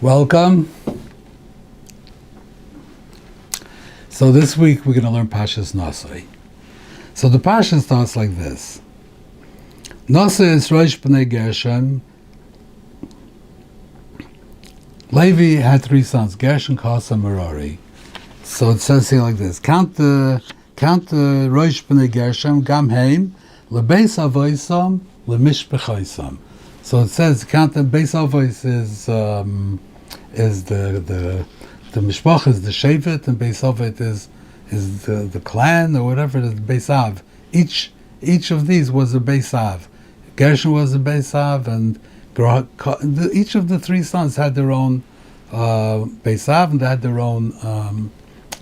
Welcome. So this week we're going to learn Parshas Naso. So the Parsha starts like this. Naso is Rosh B'nai Gershon. Levi had three sons, Gershon, Kohath, and Merari. So it says here like this. Count the Rosh B'nai Gershon, Gam Heim, Lebeis Avoisam, Lemishpechaisam. So it says count the Beis Avos is the mishpach is the shevet, and Beis Avos is the clan or whatever it is, Beis Av. Each of these was a Beis Av. Gershon was a Beis Av, and each of the three sons had their own Beis Av, and they had their own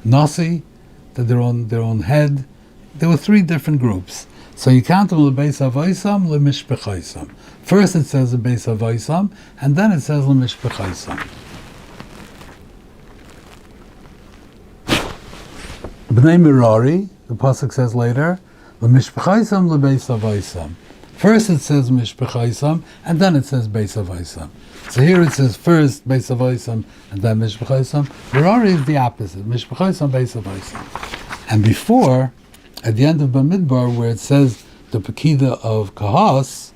Nasi, their own head. There were three different groups. So you count them Lebeis Avoisam, Lemishpechaisam. First it says Lebeis Avoisam, and then it says Lemishpechaisam. B'nai Merari, the pasuk says later, Lemishpechaisam, Lebeis Avoisam. First it says Mishpechaisam, and then it says Beis Avoisam. So here it says first Beis Avoisam, and then Mishpechaisam. Merari is the opposite, Mishpechaisam, Beis Avoisam. And before, at the end of Bamidbar, where it says the Pekida of Kohath,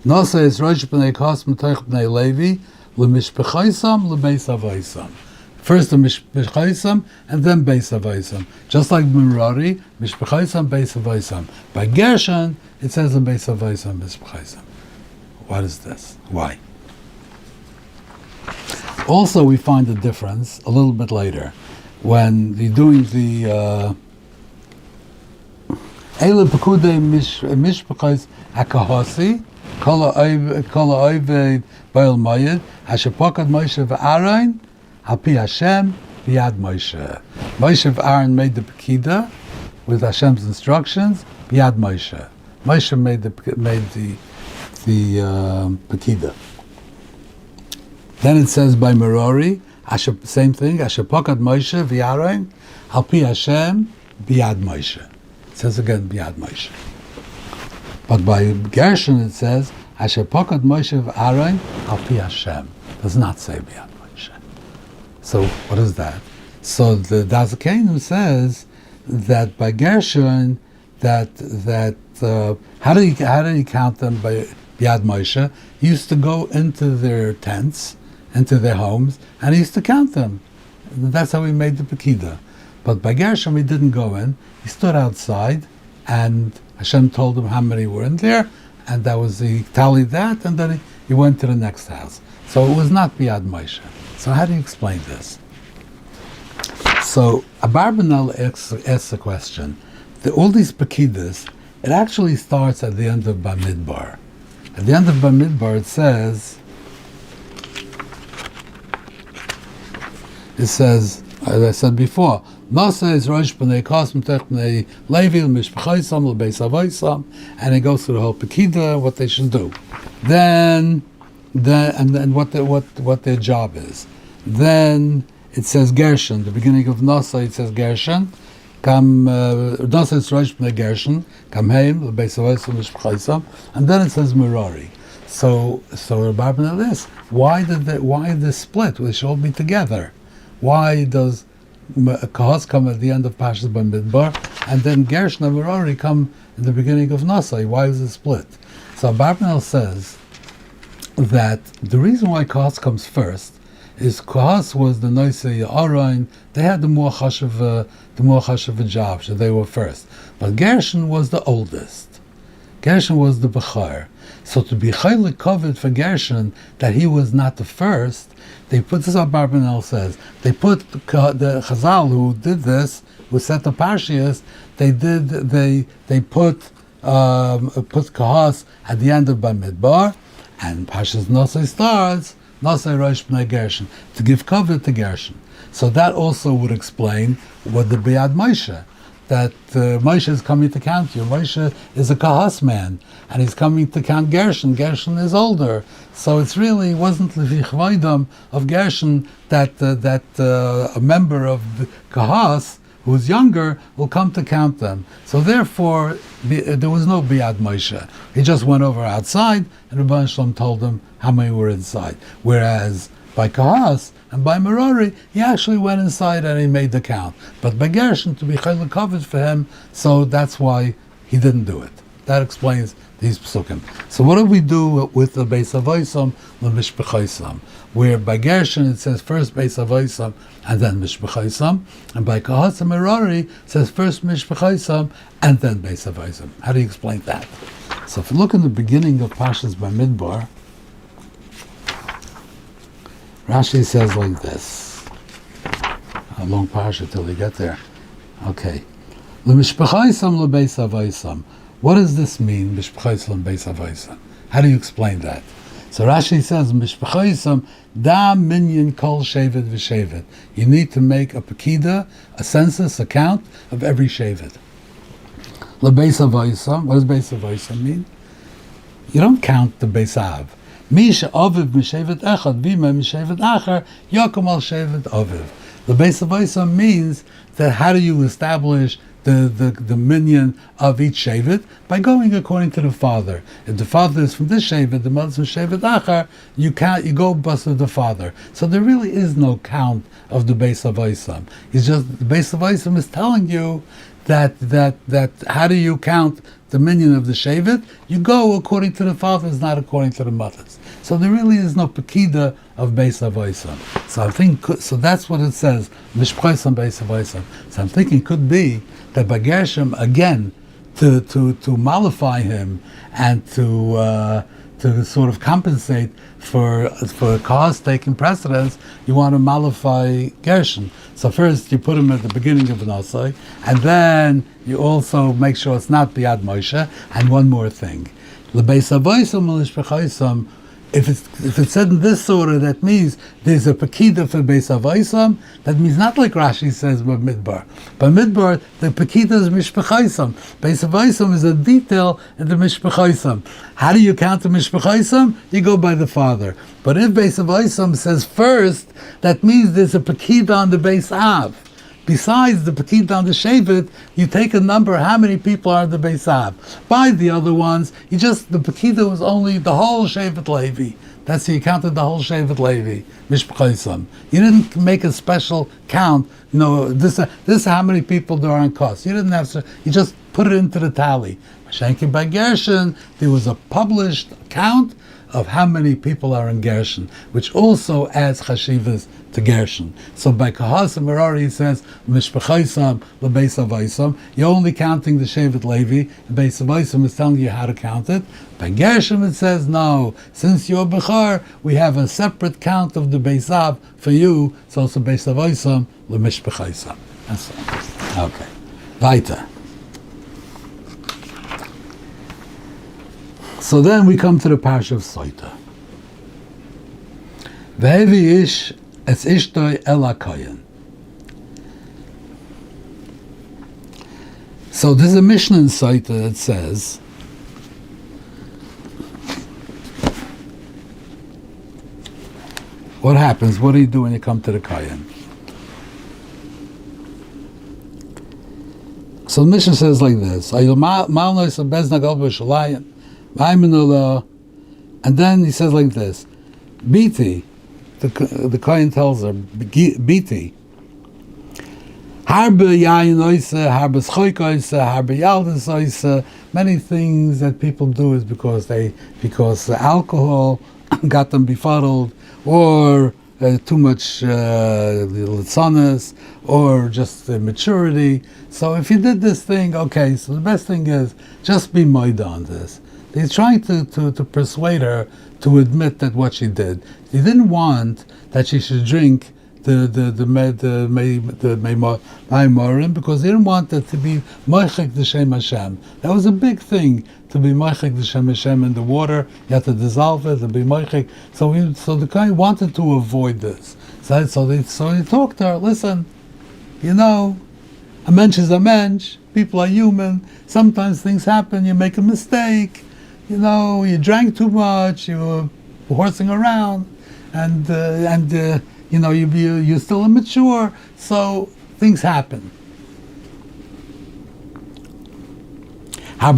Naso is Rosh B'nai Kohath M'toich B'nai Levi, L'mishpechaisam, L'beis Avoisam. First the Mishpechaisam, and then Beis Avoisam. Just like Merari, Mishpechaisam, Beis Avoisam. By Gershon, it says L'beis Avoisam, Mishpechaisam. What is this? Why? Also, we find a difference a little bit later when you're doing the Eile Pekudei Mishpechais HaKahasi Kol ha'oived Baal Mayid Asher Pakad Moshe v'Aaron Al Pi Hashem B'Yad Moshe. Moshe v'Aaron made the Pekida with Hashem's instructions. B'Yad Moshe. Moshe made the Pekida. Then it says by Merari, same thing. Asher Pakad Moshe v'Aaron Al Pi Hashem B'Yad Moshe. It says again B'Yad Moshe. But by Gershon it says Asher Pakad Moshe v'Aaron Al Pi Hashem. Does not say B'Yad Moshe. So what is that? So the Dazakanim says that by Gershon that how did he count them by B'Yad Moshe? He used to go into their tents, into their homes, and he used to count them. And that's how he made the Pekida. But by Gershon he didn't go in. He stood outside, and Hashem told him how many were in there, and he tallied that, and then he went to the next house. So it was not B'Yad Moshe. So how do you explain this? So Abarbanel asks a question. All these Pekidas, it actually starts at the end of Bamidbar. At the end of Bamidbar it says, as I said before, Naso is Rosh B'nai Kohath M'toich B'nai Levi L'mishpechaisam L'beis Avoisam, and it goes through the whole Pekida, what they should do. Then what their job is. Then it says Gershon. The beginning of Naso it says Gershon. Naso is Rosh B'nai Gershon. Kam Heim L'beis Avoisam L'mishpechaisam, and then it says Merari. So Rabbi Yaakov this. Why the split? They should all be together. Why does Kohath come at the end of Parshas Bamidbar, and then Gershon and Merari come in the beginning of Naso? Why is it split? So Abarbanel says that the reason why Kohath comes first is Kohath was the Noisei Aaron. They had the more chashuv job, so they were first. But Gershon was the oldest. Gershon was the Bechar. So to be chaylik covered for Gershon that he was not the first, they put this. Abarbanel says they put the Chazal who did this, who set the Parshas. They put Kohath at the end of Bamidbar, and Parshas Naso starts Naso Rosh B'nai Gershon to give cover to Gershon. So that also would explain what the B'Yad Moshe. That Moshe is coming to count you. Moshe is a Kohath man, and he's coming to count Gershon. Gershon is older, so it wasn't Levichvaidam of Gershon that a member of the Kohath who's younger will come to count them. So therefore, there was no B'Yad Moshe. He just went over outside, and Rebbeinu Shalom told him how many were inside. Whereas By Kahas and by Merari, he actually went inside and he made the count. But by Gershon, to be chaylik covered for him, so that's why he didn't do it. That explains these psukim. So what do we do with the Beis Avoisam, the Mishpachaisam? Where by Gershon it says first Beis Avoisam and then Mishpachaisam, and by Kahas and Merari it says first Mishpachaisam and then Beis Avoisam. How do you explain that? So if you look in the beginning of Parshas Bamidbar, Rashi says like this. A long parsha till we get there. Okay. L'mishpachaisam l'beis avaisam. What does this mean, mishpachaisam l'beis avaisam? How do you explain that? So Rashi says, mishpachaisam da minyan kol shevet v'shevet. You need to make a pekida, a census, a count of every shevet. L'beis avaisam. What does beis avaisam mean? You don't count the beis av. Misha aviv mishevet echad v'ima mishevet achar yakom al shevet aviv. The Beis Avoisam means that how do you establish the minion of each shevet? By going according to the father. If the father is from this shevet, the mother is from shevet achar, you go bust with the father. So there really is no count of the Beis Avoisam. It's just the Beis Avoisam is telling you that how do you count the minion of the shevet? You go according to the fathers, not according to the mothers. So there really is no pekida of Beis Avoisam. So I think that's what it says, Mishpachaisam Beis Avoisam. So I'm thinking it could be that by Gershon again to mollify him and to sort of compensate for cause taking precedence, you want to mollify Gershon. So first you put him at the beginning of the Naso, and then you also make sure it's not Biad Moshe. And one more thing, L'beis Avoisam L'mishpachaisam. If it's said in this order, that means there's a pekida for Beis Avoisam. That means not like Rashi says by Midbar. By Midbar, the pekida is Mishpachaisam. Beis Avoisam is a detail in the Mishpachaisam. How do you count the Mishpachaisam? You go by the father. But if Beis Avoisam says first, that means there's a pekida on the Beis Av. Besides the pekida on the shevet, you take a number, how many people are in the Beis Av. By the other ones, the pekida was only the whole shevet Levi. That's how you counted the whole shevet Levi, Mishpachaisam. You didn't make a special count, this is how many people there are in Kos. You didn't have to, you just put it into the tally. Shankin by Gershon, there was a published count of how many people are in Gershon, which also adds chashivas to Gershon. So by Kahas and Merari it says Mishpachaisam l'beis Avoisam. You're only counting the Shevet Levi. Beis Avoisam is telling you how to count it. By Gershon it says no. Since you're Bechar, we have a separate count of the Beis Av for you. It's also Beis Avoisam l'mishpachaisam. That's all. Okay. Weiter. So then we come to the Parsha of Sotah. Ve'evi ish es ishtoi el hakohen. So there's a Mishnah in Sotah that says, what happens? What do you do when you come to the Kohen? So the Mishnah says like this, and then he says like this, Biti, the Kohen tells her, Biti, Harbe yayin oise, harbe schoik oise, harbe yaldes oise. Many things that people do is because alcohol got them befuddled, or too much litzanas, or just maturity. So if you did this thing, okay, so the best thing is just be moida on this. He's trying to persuade her to admit that what she did. He didn't want that she should drink the Maimorim, because he didn't want that to be Moichek the Shem Hashem. That was a big thing, to be Moichek the Shem Hashem in the water. You have to dissolve it, to be Moichek. So the guy wanted to avoid this. So he talked to her, listen, a mensch is a mensch, people are human, sometimes things happen, you make a mistake, you drank too much, you were horsing around, and you're still immature, so things happen. Bad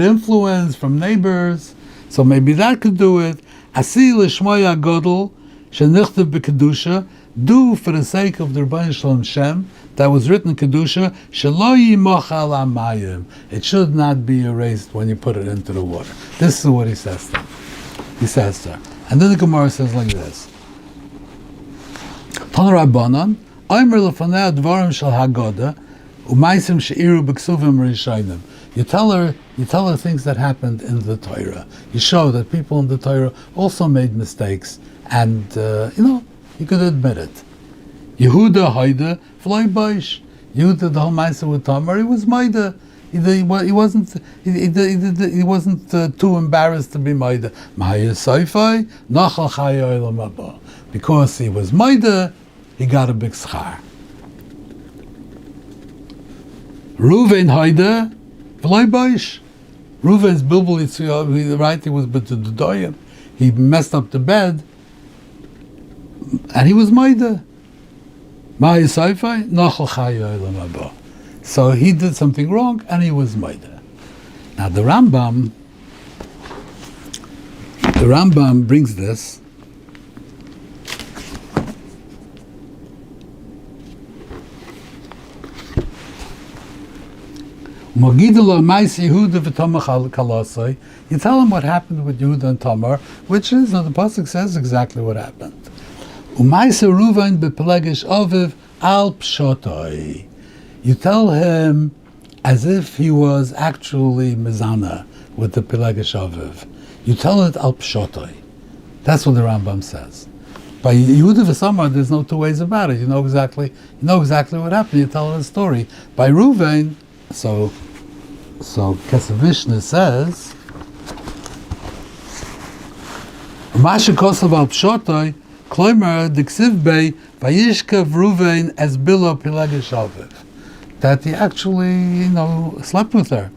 influence from neighbors, so maybe that could do it. Asi l'shmoya godel shenichtav b'kedusha. Do for the sake of the Rebbeinu Shalom Shem that was written in kedusha. Shelo yimochal amayim. It should not be erased when you put it into the water. This is what he says there. He says there, and then the Gemara says like this. Tan Rabbanan, Omer lefanei advarim shel Haggadah, u'maisim sheiru b'ksuvim rishayim. You tell her things that happened in the Torah. You show that people in the Torah also made mistakes, and you could admit it. Yehuda Haida V'loi Boish. Yehuda, the whole Maisa with Tamar, he was Maida. He wasn't too embarrassed to be Maida. Mahaya Saifai Nachal Chaya Olam Haba. Because he was Maida, he got a big schar. Reuven Haida V'loi Boish. Reuven's Bilbul Yitzuyah, right? He was B'tudoyim. He messed up the bed, and he was Maida. Mahaya Saifai Nachal Chaya Olam Haba. So he did something wrong, and he was Maida. Now the Rambam brings this. You tell him what happened with Yehuda and Tamar, which is, the pasuk says exactly what happened. Reuven bepelegish aviv al pshotoi. You tell him as if he was actually mezana with the pelegish aviv. You tell it al pshotoi. That's what the Rambam says. By Yehuda v'Tamar, there's no two ways about it. You know exactly what happened. You tell the story. By Reuven, so Kesef Mishnah says, Masha kosav al pshotoi. Kloimer diksiv bei vayishkav Reuven as bilo pelegish aviv. That he actually, slept with her.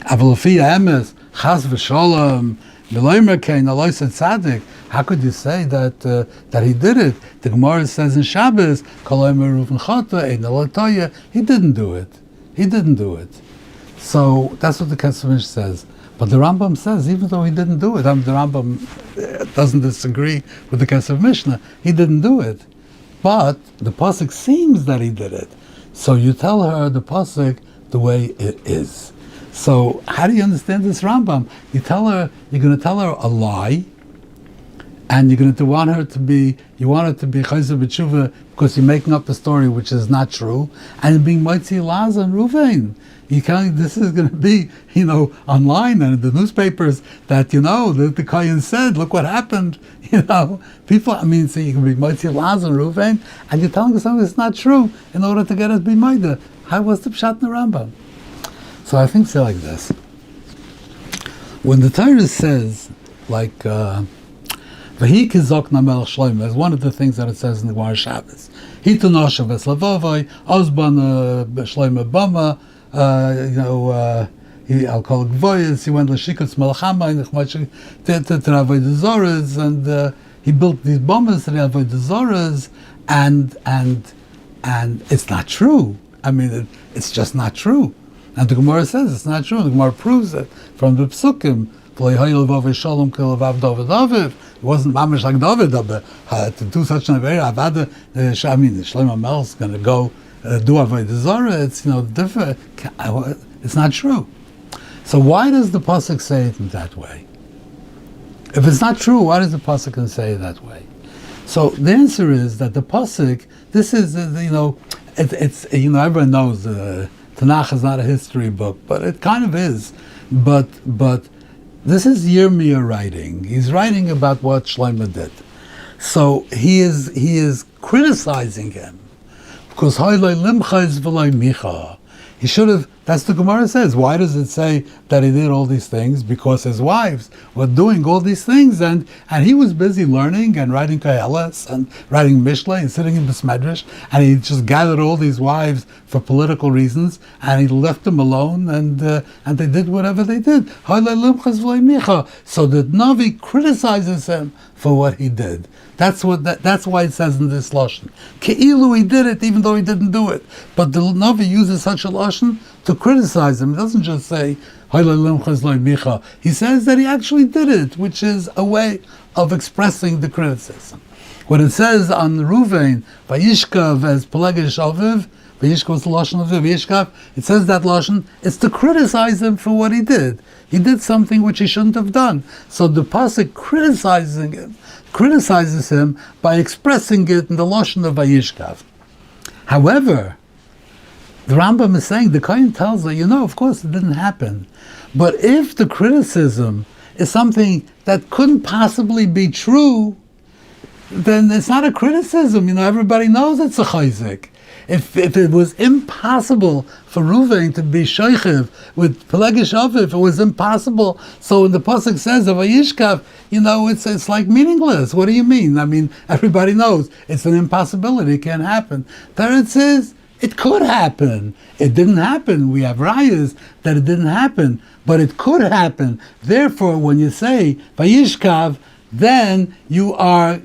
Avalafia emes chas v'sholom miloimer kein alois tzaddik. How could you say that he did it? The Gemara says in Shabbos, Kloimer Reuven chata ein alatoya. He didn't do it. So that's what the Kesef Mishnah says. But the Rambam says, even though he didn't do it, the Rambam doesn't disagree with the Kesef Mishnah. He didn't do it, but the pasuk seems that he did it. So you tell her the pasuk the way it is. So how do you understand this Rambam? You're going to tell her a lie, and you're going to want her to be chayzer b'tshuva because you're making up a story which is not true, and being mitzi Laz and Reuven. This is going to be, online and in the newspapers that, the Kohen said, look what happened, people, so you can be Moitzi Laz and Reuven, and you're telling us something that's not true in order to get us to be Maida. How was the Pshat in the Rambam? So I think it's like this. When the Torah says, like, V'hi kizok na melech shloim, that's one of the things that it says in the Gemara Shabbos. Hitu noshav es lavovoi, ozban shloim bama, I'll call it Gvoyes. He went to Shikutz Melchama to avoid the Zoras, and he built these bombers to avoid the Zoras, and it's not true. It's just not true. And the Gemara says it's not true. The Gemara proves it from the Psukim. It wasn't mamish like David, but to do such an affair, Shlomo Melch is going to go do avoid the Zara. It's different. It's not true. So why does the pasuk say it in that way? If it's not true, why does the pasuk say it that way? So the answer is that the pasuk. This is it's everyone knows Tanakh is not a history book, but it kind of is. But this is Yirmiyah writing. He's writing about what Shlomo did. So he is criticizing him because he should have. That's the Gemara says. Why does it say that he did all these things? Because his wives were doing all these things, and he was busy learning and writing Koheles and writing Mishlei and sitting in Besmedrash, and he just gathered all these wives for political reasons, and he left them alone, and they did whatever they did. So the Navi criticizes him for what he did. That's why it says in this lashon. Ke'ilu he did it, even though he didn't do it. But the Navi uses such a lashon to criticize him. He doesn't just say, he says that he actually did it, which is a way of expressing the criticism. When it says on Reuven, Vayishkav as Pelegish Aviv, Vayishkav was the Lashon of Vayishkav, it says that Lashon, it's to criticize him for what he did. He did something which he shouldn't have done. So the Pasuk criticizes him by expressing it in the Lashon of Vayishkav. However, the Rambam is saying, the Kohen tells her, of course it didn't happen. But if the criticism is something that couldn't possibly be true, then it's not a criticism. Everybody knows it's a chayzik. If it was impossible for Reuven to be shoichiv with Pelegish Aviv, it was impossible. So when the pasuk says of Vayishkav, it's like meaningless. What do you mean? Everybody knows it's an impossibility. It can't happen. There it says, it could happen. It didn't happen. We have rayas that it didn't happen, but it could happen. Therefore, when you say Vayishkav, then you are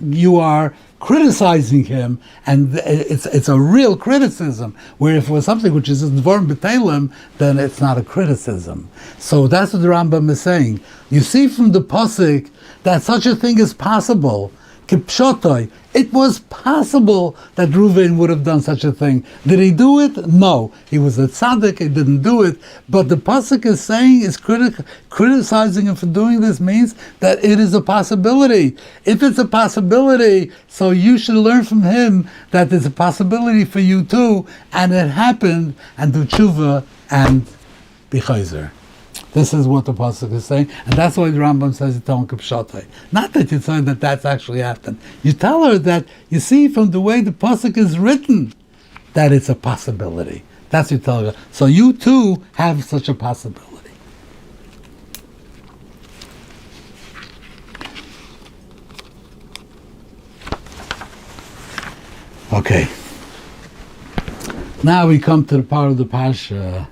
criticizing him, and it's a real criticism. Where if it was something which is dvorim b'telim, then it's not a criticism. So that's what the Rambam is saying. You see from the pasuk that such a thing is possible. Kipshotoi, it was possible that Reuven would have done such a thing. Did he do it? No. He was a tzaddik, he didn't do it. But the pasuk is saying, criticizing him for doing this means that it is a possibility. If it's a possibility, so you should learn from him that there's a possibility for you too, and it happened, and do tshuva and be chayzer. This is what the pasuk is saying, and that's why the Rambam says you tell him kipshatai. Not that you tell her that that's actually happened. You tell her that you see from the way the pasuk is written that it's a possibility. That's what you tell her. So you too have such a possibility. Okay. Now we come to the part of the Parsha.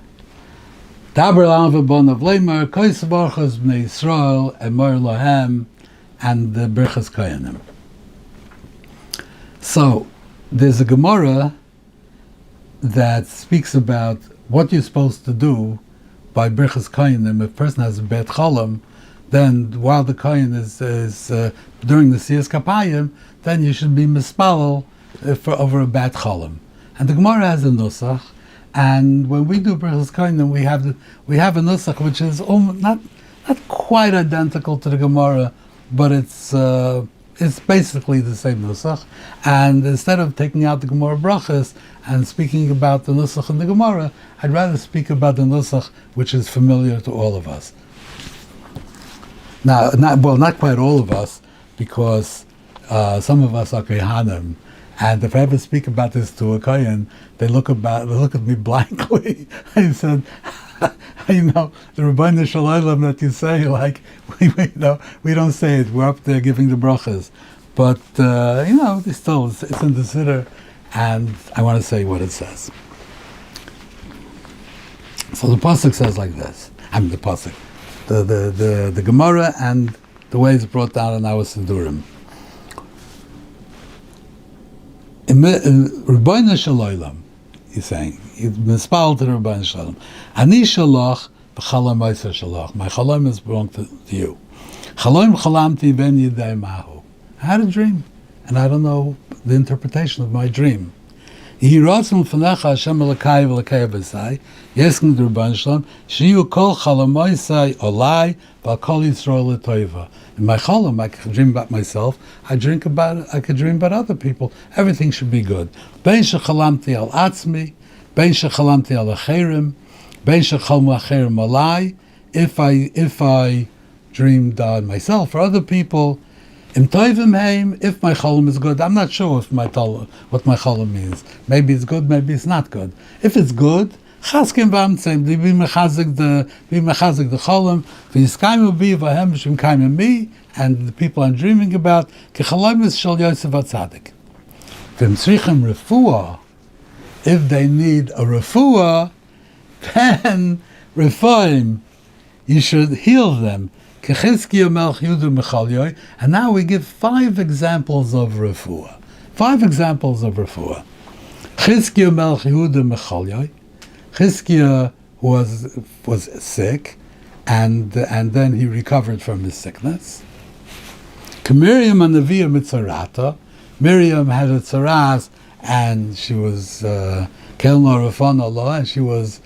Daber L'Avon of Leimer, Kois Barchas Bnei Yisrael, Emor Lohem, and the Birchas Koyanim. So, there's a Gemara that speaks about what you're supposed to do by Birchas Koyanim. If a person has a bet cholam, then while the Kohen is during the Siyas Kapayim, then you should be mispalel over a bet cholam. And the Gemara has a nusach. And when we do Birchas Kohanim, we have a nusach which is not quite identical to the Gemara, but it's basically the same nusach. And instead of taking out the Gemara brachas and speaking about the nusach in the Gemara, I'd rather speak about the nusach which is familiar to all of us. Now, not quite all of us, because some of us are Kohanim. And if I ever speak about this to a Kohen, they look at me blankly. I said, the Rebbeinu Shalom that you say, we don't say it. We're up there giving the brachas. But, it's in the Siddur, and I want to say what it says. So the pasuk says like this. The pasuk, the Gemara, and the way it's brought down in our Siddurim. Rebbeinu Shalom, he's saying, he's mispal to the Rebbeinu Shalom. Ani shalach b'chalam ma'aser shalach. My chalam is belong to you. Chalam chalamti ben yidei mahu. I had a dream, and I don't know the interpretation of my dream. Yehi ratzon f'necha Hashem Elokai v'Elokai b'sai. Yeskin the Rebbeinu Shalom. Shiyu kol chalam ma'asei olai v'kol Yisrael l'toiva. In my cholam, I can dream about myself. I could dream about other people. Everything should be good. Ben shechalamti al atzmi, ben shechalamti al acherim, ben shechalmu acherim alai. If I dreamed on myself or other people, im toivim heim. If my cholam is good, I'm not sure what my cholam means. Maybe it's good, maybe it's not good. If it's good, chaskim v'amtzim, be mechazik the cholam, v'yiskaimu bi v'hem shemkaimu mi, and the people I'm dreaming about, k'chalomis shel Yosef HaTzadik. V'im tzrichim refuah, if they need a refuah, then refuahim, you should heal them. K'chizkiya melch Yehuda Mechalyoy, and now we give 5 examples of refuah. 5 examples of refuah. Chizkiya melch Yehuda Mechalyoy. Chizkiya was sick, and then he recovered from his sickness. Miriam and Neviah mitzarata. Miriam had a tzaras, and she was and she was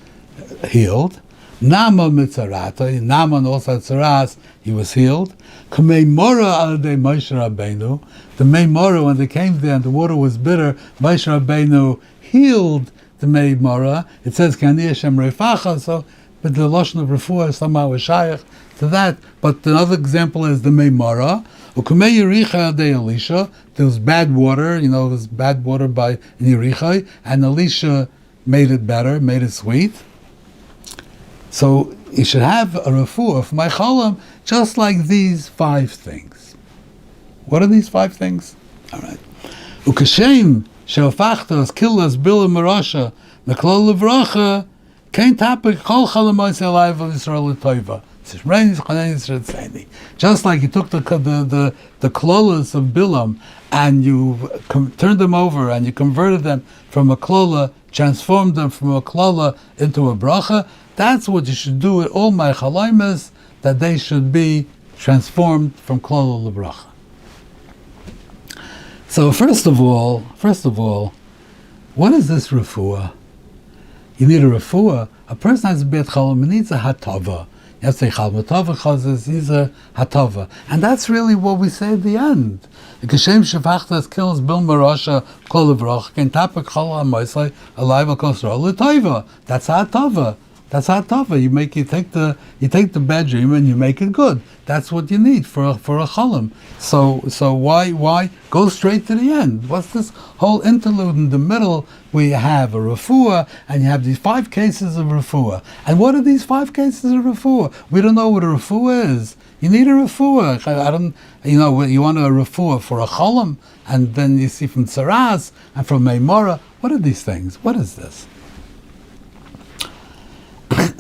healed. Nama mitzarata. Naaman also had tzaras, he was healed. Kamei mora al de Moshe Rabbeinu. The Mei Mora, when they came there and the water was bitter, Moshe Rabbeinu healed the Mei Mora. It says Kani Hashem Reifacha, so but the Lashon of Refuah somehow is shaykh to that. But another example is the Mei Mora. Ukamei Yericha de Elisha. There was bad water, it was bad water by Yericha, and Elisha made it better, made it sweet. So you should have a refuah for my cholam, just like these 5 things. What are these 5 things? All right. Ukashem she'ofachtas killas bila marasha meklol levracha kein tapik kol chalamois elayv of Yisrael l'toiva. Just like you took the klolas of Bilam and you turned them over and you converted them from a klola, transformed them from a klola into a bracha, that's what you should do with all my chalaymas, that they should be transformed from klola to bracha. So first of all, what is this refuah? You need a refuah. A person has a beit chalam, he needs a hatava. You have to say chalma tova chazes, he's a hatava. And that's really what we say at the end. Kashem shevachtas kills bil marasha kol levrach ken tapik chal ha'moisai alive al kosra l'toiva. That's hatava. That's hatava. You take the bad dream and you make it good. That's what you need for a chalam. So why go straight to the end? What's this whole interlude in the middle? We have a refuah, and you have these 5 cases of refuah. And what are these 5 cases of refuah? We don't know what a refuah is. You need a refuah. You want a refuah for a chalam, and then you see from tzaras and from meimora. What are these things? What is this?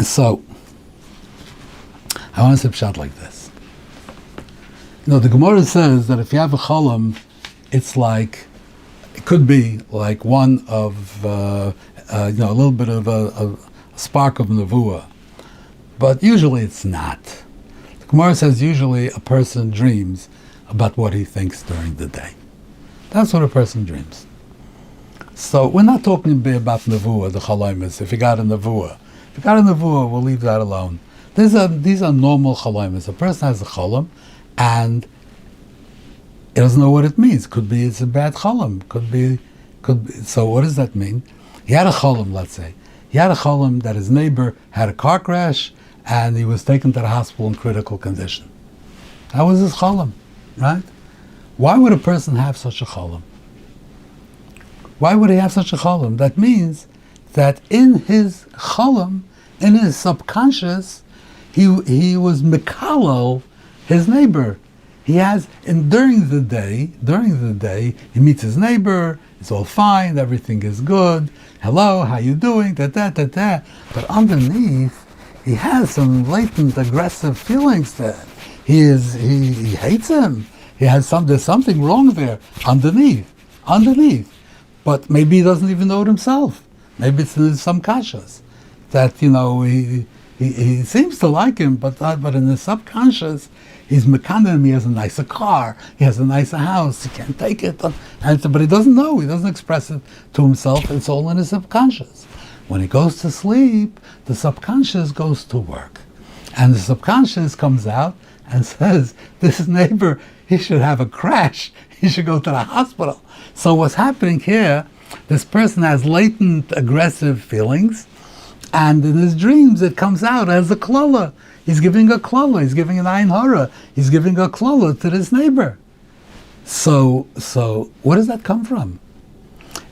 So, I want to say pshat like this. The Gemara says that if you have a chalam, it could be like one of, a little bit of a spark of nevuah. But usually it's not. The Gemara says usually a person dreams about what he thinks during the day. That's what a person dreams. So we're not talking about nevuah, the chalaymas, if you got a nevuah. If you got a nevuah, we'll leave that alone. These are normal chalaymas. A person has a chalam, and he doesn't know what it means. Could be it's a bad chalam. Could be. So what does that mean? He had a chalam, let's say. He had a chalam that his neighbor had a car crash, and he was taken to the hospital in critical condition. That was his chalam, right? Why would a person have such a chalam? Why would he have such a chalam? That means that in his chalam, in his subconscious, he was mekalal his neighbor. He has, and during the day, he meets his neighbor. It's all fine. Everything is good. Hello, how you doing? But underneath, he has some latent aggressive feelings there. He hates him. There's something wrong there underneath. But maybe he doesn't even know it himself. Maybe it's in his subconscious that he seems to like him, but in his subconscious he's mekanim. He has a nicer car, he has a nicer house. He can't take it, but he doesn't know. He doesn't express it to himself. It's all in his subconscious. When he goes to sleep, the subconscious goes to work, and the subconscious comes out and says, "This neighbor, he should have a crash. He should go to the hospital." So what's happening here? This person has latent aggressive feelings, and in his dreams it comes out as a klola. He's giving a klola, he's giving an ayin hara, he's giving a klola to this neighbor. So where does that come from?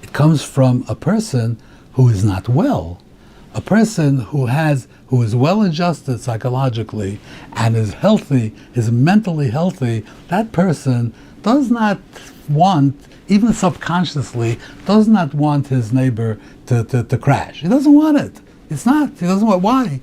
It comes from a person who is not well, a person who is well adjusted psychologically and is healthy, is mentally healthy. That person does not want, even subconsciously, does not want his neighbor to crash. He doesn't want it. He doesn't want. Why?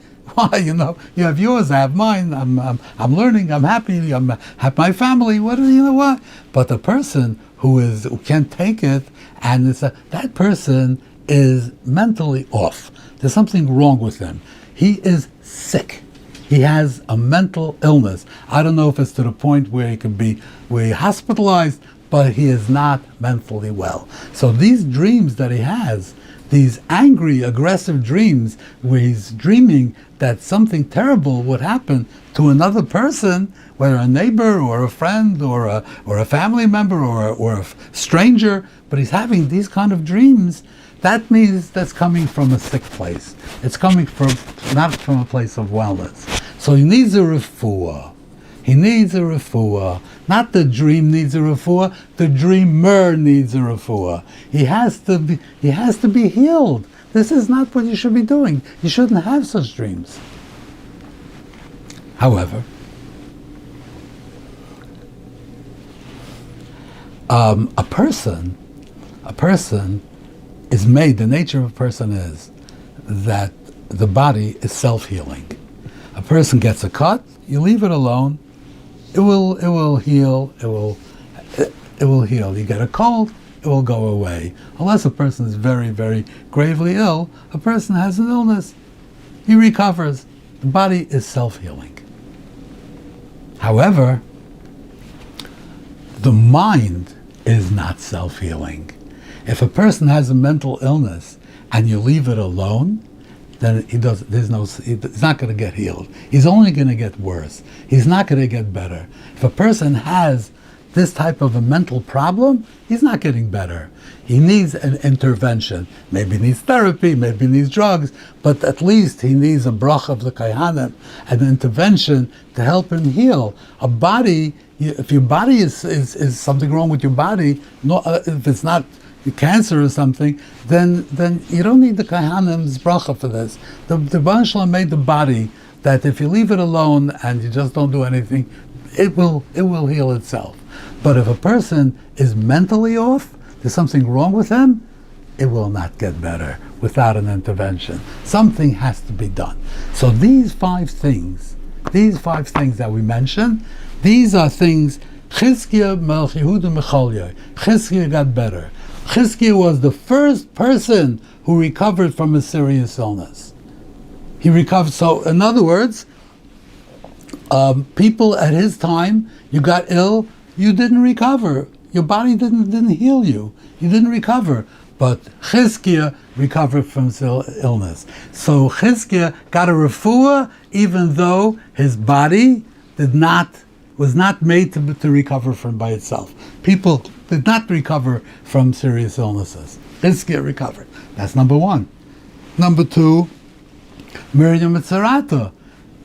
You have yours, I have mine. I'm learning. I'm happy. Have my family. What? But the person who can't take it, and that person is mentally off. There's something wrong with him. He is sick. He has a mental illness. I don't know if it's to the point where he could be hospitalized, but he is not mentally well. So these dreams that he has, these angry, aggressive dreams where he's dreaming that something terrible would happen to another person, whether a neighbor or a friend or a family member or a stranger, but he's having these kind of dreams, that means that's coming from a sick place. It's coming from not from a place of wellness. So he needs a refuah. He needs a refuah. Not the dream needs a refuah, the dreamer needs a refuah. He has to be healed. This is not what you should be doing. You shouldn't have such dreams. However, a person is made, the nature of a person is that the body is self-healing. A person gets a cut, you leave it alone, it will heal, it will heal. You get a cold, it will go away. Unless a person is very, very gravely ill, a person has an illness, he recovers. The body is self-healing. However, the mind is not self-healing. If a person has a mental illness and you leave it alone, then he's not going to get healed. He's only going to get worse. He's not going to get better. If a person has this type of a mental problem, he's not getting better. He needs an intervention. Maybe he needs therapy, maybe he needs drugs, but at least he needs a brach of the kaihanim, an intervention to help him heal. A body, if your body is something wrong with your body, if it's not cancer or something, then you don't need the kaihanim's bracha for this. The Baruch Shalom made the body that if you leave it alone and you just don't do anything, it will heal itself. But if a person is mentally off, there's something wrong with him, it will not get better without an intervention. Something has to be done. So these five things that we mentioned, these are things. Chizkiah Melech Yehuda Mecholya. Chizkiah got better. Chizkiah was the first person who recovered from a serious illness. He recovered. So, in other words, people at his time, you got ill, you didn't recover. Your body didn't heal you. You didn't recover. But Chizkiah recovered from illness. So Chizkiah got a refuah, even though his body was not made to recover from by itself. People did not recover from serious illnesses. Chizkiah recovered. That's number one. Number two, Miriam Tzarata.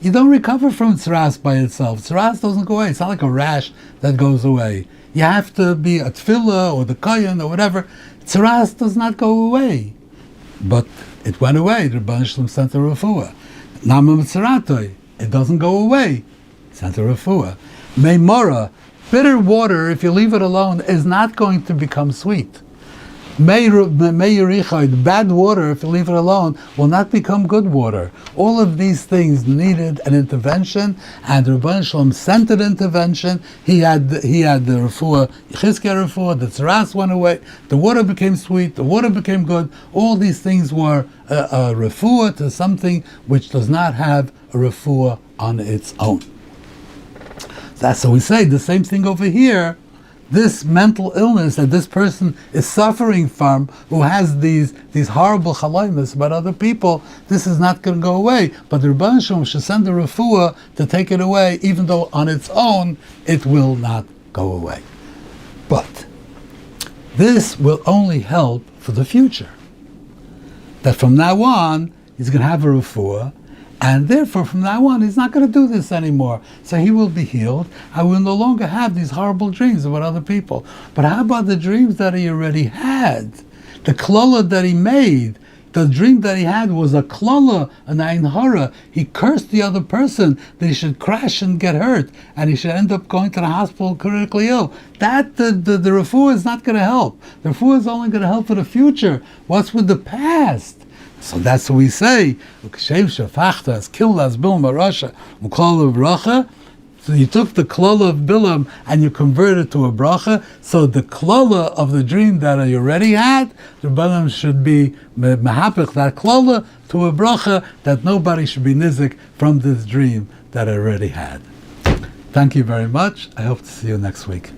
You don't recover from tzaras by itself. Tzaras doesn't go away. It's not like a rash that goes away. You have to be a tefillah or the kohen or whatever. Tzaras does not go away. But it went away. The Rebbeinu Shalom sent a refuah. Nama Tzarato. It doesn't go away. Sent a refuah. Meimora. Bitter water, if you leave it alone, is not going to become sweet. The bad water, if you leave it alone, will not become good water. All of these things needed an intervention, and the Rebbeinu Shalom sent an intervention. He had the refuah, Chizkiah refuah, the tzaras went away, the water became sweet, the water became good. All these things were a refuah to something which does not have a refuah on its own. So we say the same thing over here. This mental illness that this person is suffering from, who has these horrible chalaymas about other people, this is not going to go away. But the Rebbeinu Shalom should send the refuah to take it away, even though on its own it will not go away. But this will only help for the future. That from now on he's going to have a refuah, and therefore, from now on, he's not going to do this anymore. So he will be healed. I will no longer have these horrible dreams about other people. But how about the dreams that he already had? The klala that he made. The dream that he had was a klala, an ayin hara. He cursed the other person that he should crash and get hurt, and he should end up going to the hospital critically ill. That, the refuah is not going to help. The refuah is only going to help for the future. What's with the past? So that's what we say. So you took the klala of Bilam and you converted it to a bracha. So the klala of the dream that you already had, the Bilam should be mahapich that klala to a bracha, that nobody should be nizik from this dream that I already had. Thank you very much. I hope to see you next week.